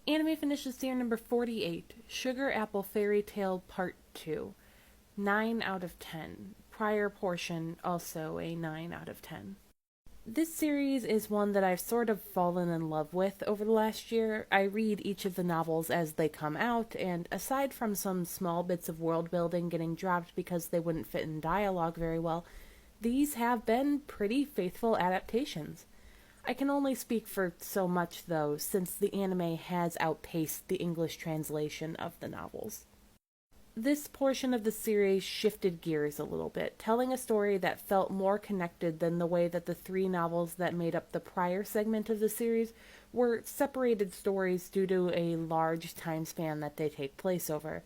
Anime finishes year number 48, Sugar Apple Fairy Tale Part 2. 9 out of 10. Prior portion, also a 9 out of 10. This series is one that I've sort of fallen in love with over the last year. I read each of the novels as they come out, and aside from some small bits of world building getting dropped because they wouldn't fit in dialogue very well, these have been pretty faithful adaptations. I can only speak for so much, though, since the anime has outpaced the English translation of the novels. This portion of the series shifted gears a little bit, telling a story that felt more connected than the way that the three novels that made up the prior segment of the series were separated stories due to a large time span that they take place over.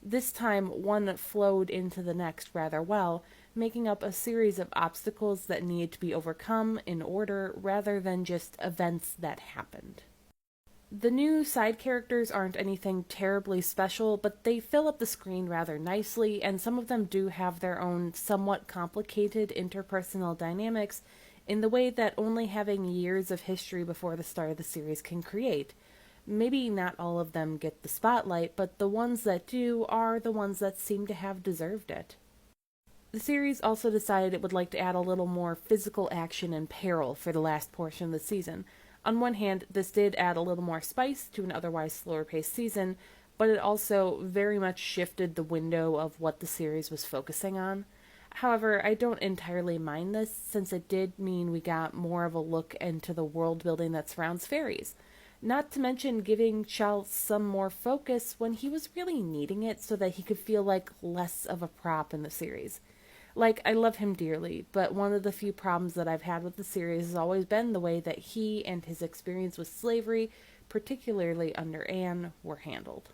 This time, one flowed into the next rather well, making up a series of obstacles that needed to be overcome in order rather than just events that happened. The new side characters aren't anything terribly special, but they fill up the screen rather nicely, and some of them do have their own somewhat complicated interpersonal dynamics in the way that only having years of history before the start of the series can create. Maybe not all of them get the spotlight, but the ones that do are the ones that seem to have deserved it. The series also decided it would like to add a little more physical action and peril for the last portion of the season. On one hand, this did add a little more spice to an otherwise slower paced season, but it also very much shifted the window of what the series was focusing on. However, I don't entirely mind this, since it did mean we got more of a look into the world building that surrounds fairies. Not to mention giving Charles some more focus when he was really needing it so that he could feel like less of a prop in the series. Like, I love him dearly, but one of the few problems that I've had with the series has always been the way that he and his experience with slavery, particularly under Anne, were handled.